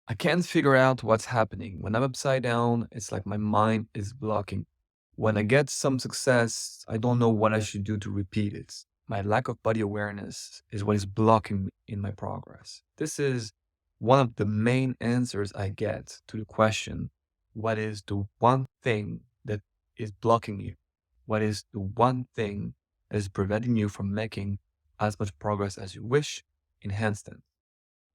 I can't figure out what's happening. When I'm upside down, it's like my mind is blocking. When I get some success, I don't know what I should do to repeat it. My lack of body awareness is what is blocking me in my progress. This is one of the main answers I get to the question, what is the one thing that is blocking you? What is the one thing that is preventing you from making as much progress as you wish in handstand?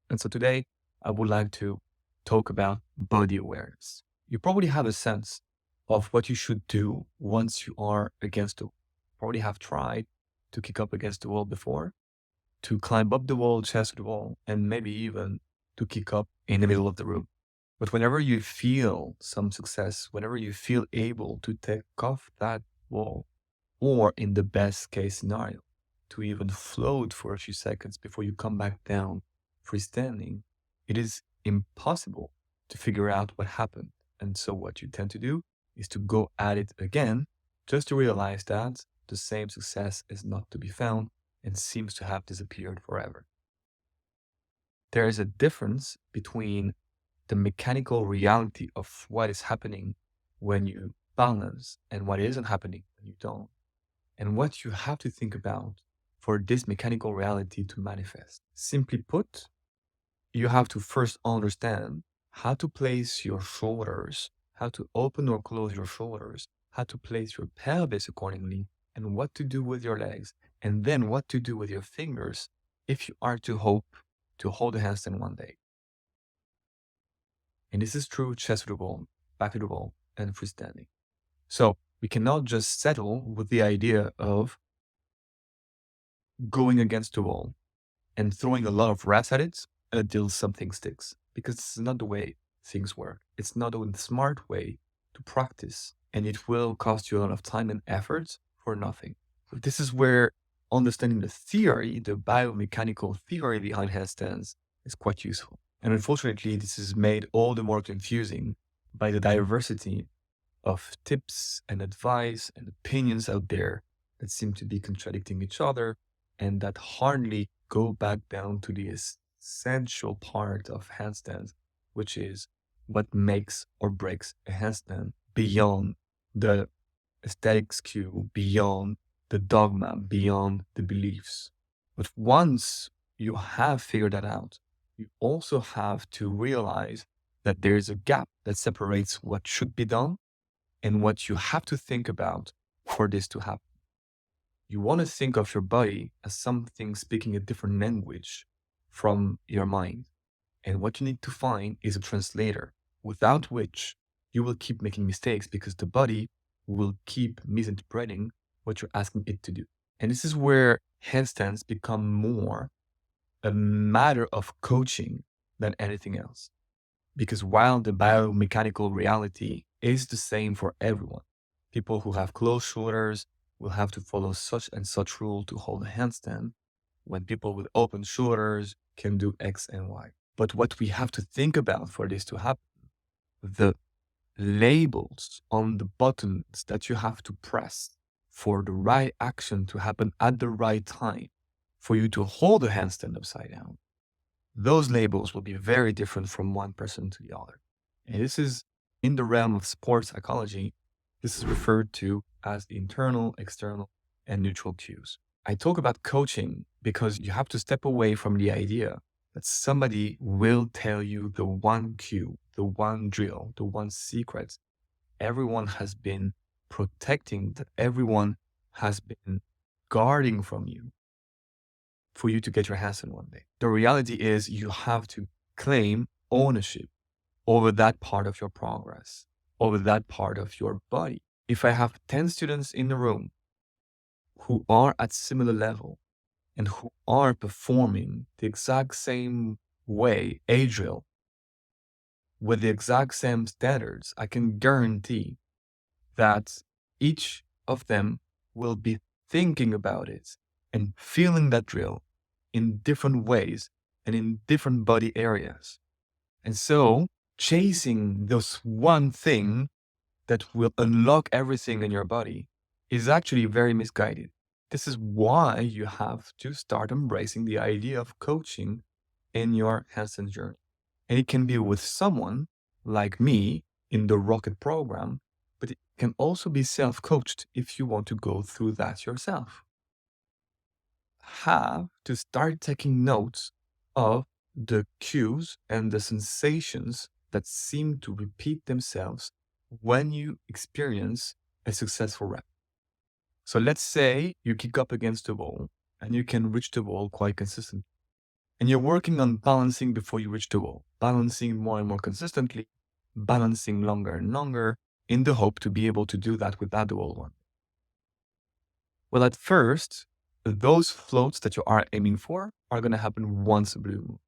And so today, I would like to talk about body awareness. You probably have a sense of what you should do once you are against the wall. Probably have tried to kick up against the wall before, to climb up the wall, chest to the wall, and maybe even to kick up in the middle of the room. But whenever you feel some success, whenever you feel able to take off that wall, or in the best case scenario, to even float for a few seconds before you come back down freestanding, it is impossible to figure out what happened. And so what you tend to do is to go at it again, just to realize that the same success is not to be found and seems to have disappeared forever. There is a difference between the mechanical reality of what is happening when you balance and what isn't happening when you don't, and what you have to think about for this mechanical reality to manifest. Simply put, you have to first understand how to place your shoulders, how to open or close your shoulders, how to place your pelvis accordingly, and what to do with your legs, and then what to do with your fingers if you are to hope to hold a handstand one day. And this is true chest to the wall, back to the wall, and freestanding. So we cannot just settle with the idea of going against the wall and throwing a lot of reps at it until something sticks. Because it's not the way things work. It's not a smart way to practice, and it will cost you a lot of time and effort for nothing. This is where understanding the theory, the biomechanical theory behind handstands, is quite useful. And unfortunately, this is made all the more confusing by the diversity of tips and advice and opinions out there that seem to be contradicting each other and that hardly go back down to the essential part of handstands, which is what makes or breaks a handstand beyond the aesthetics cue, beyond the dogma, beyond the beliefs. But once you have figured that out, you also have to realize that there is a gap that separates what should be done and what you have to think about for this to happen. You want to think of your body as something speaking a different language from your mind. And what you need to find is a translator, without which you will keep making mistakes because the body will keep misinterpreting what you're asking it to do. And this is where handstands become more a matter of coaching than anything else. Because while the biomechanical reality is the same for everyone, people who have closed shoulders will have to follow such and such rule to hold a handstand, when people with open shoulders can do X and Y. But what we have to think about for this to happen, the labels on the buttons that you have to press for the right action to happen at the right time, for you to hold a handstand upside down, those labels will be very different from one person to the other. And this is in the realm of sports psychology. This is referred to as the internal, external, and neutral cues. I talk about coaching because you have to step away from the idea that somebody will tell you the one cue, the one drill, the one secret everyone has been protecting, that everyone has been guarding from you for you to get your hands on one day. The reality is you have to claim ownership over that part of your progress, over that part of your body. If I have 10 students in the room who are at similar level and who are performing the exact same way, a drill, with the exact same standards, I can guarantee that each of them will be thinking about it and feeling that drill in different ways and in different body areas. And so chasing this one thing that will unlock everything in your body is actually very misguided. This is why you have to start embracing the idea of coaching in your handstand journey. And it can be with someone like me in the Rocket program, but it can also be self-coached if you want to go through that yourself. Have to start taking notes of the cues and the sensations that seem to repeat themselves when you experience a successful rep. So let's say you kick up against the wall and you can reach the wall quite consistently. And you're working on balancing before you reach the wall, balancing more and more consistently, balancing longer and longer in the hope to be able to do that without the wall one. Well, at first, those floats that you are aiming for are going to happen once a blue moon.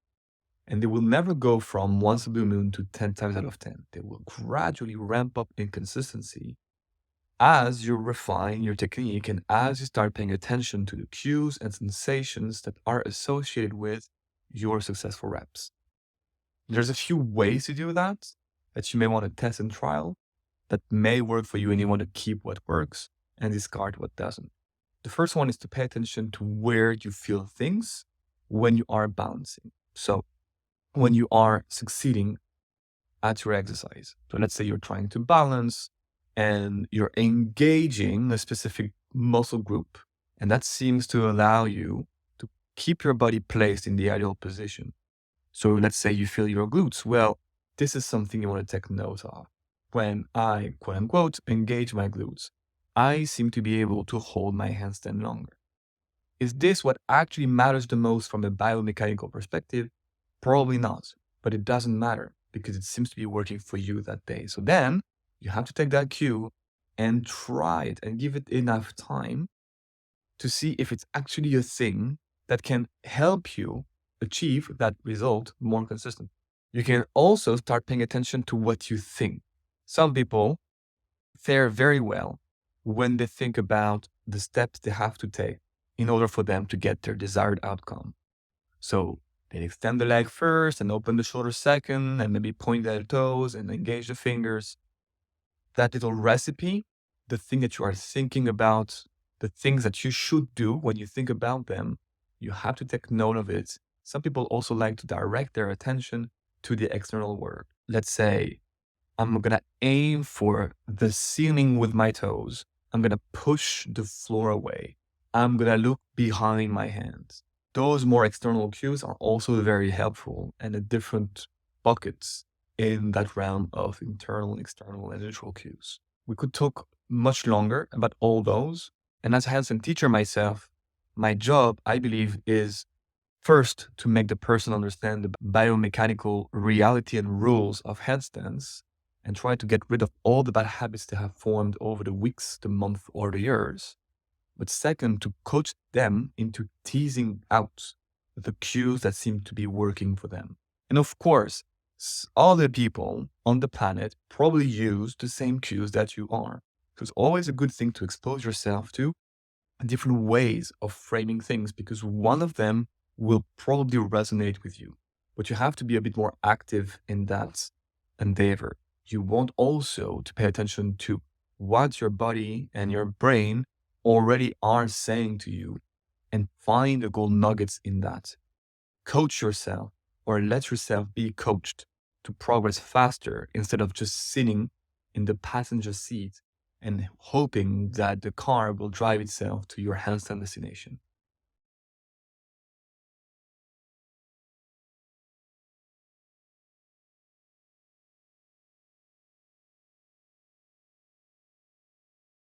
And they will never go from once a blue moon to 10 times out of 10. They will gradually ramp up in consistency as you refine your technique and as you start paying attention to the cues and sensations that are associated with your successful reps. There's a few ways to do that you may want to test and trial that may work for you, and you want to keep what works and discard what doesn't. The first one is to pay attention to where you feel things when you are balancing. So when you are succeeding at your exercise. So let's say you're trying to balance and you're engaging a specific muscle group, and that seems to allow you to keep your body placed in the ideal position. So let's say you feel your glutes. Well, this is something you want to take note of. When I, quote unquote, engage my glutes, I seem to be able to hold my handstand longer. Is this what actually matters the most from a biomechanical perspective? Probably not, but it doesn't matter because it seems to be working for you that day. So then you have to take that cue and try it and give it enough time to see if it's actually a thing that can help you achieve that result more consistent. You can also start paying attention to what you think. Some people fare very well when they think about the steps they have to take in order for them to get their desired outcome. So they extend the leg first and open the shoulder second, and maybe point their toes and engage the fingers. That little recipe, the thing that you are thinking about, the things that you should do when you think about them, you have to take note of it. Some people also like to direct their attention to the external world. Let's say I'm going to aim for the ceiling with my toes. I'm going to push the floor away. I'm going to look behind my hands. Those more external cues are also very helpful and at different buckets in that realm of internal, external, and neutral cues. We could talk much longer about all those. And as a handstand teacher myself, my job, I believe, is first to make the person understand the biomechanical reality and rules of handstands and try to get rid of all the bad habits they have formed over the weeks, the month, or the years. But second, to coach them into teasing out the cues that seem to be working for them. And of course, other people on the planet probably use the same cues that you are. So it's always a good thing to expose yourself to different ways of framing things because one of them will probably resonate with you. But you have to be a bit more active in that endeavor. You want also to pay attention to what your body and your brain already are saying to you and find the gold nuggets in that. Coach yourself or let yourself be coached to progress faster instead of just sitting in the passenger seat and hoping that the car will drive itself to your handstand destination.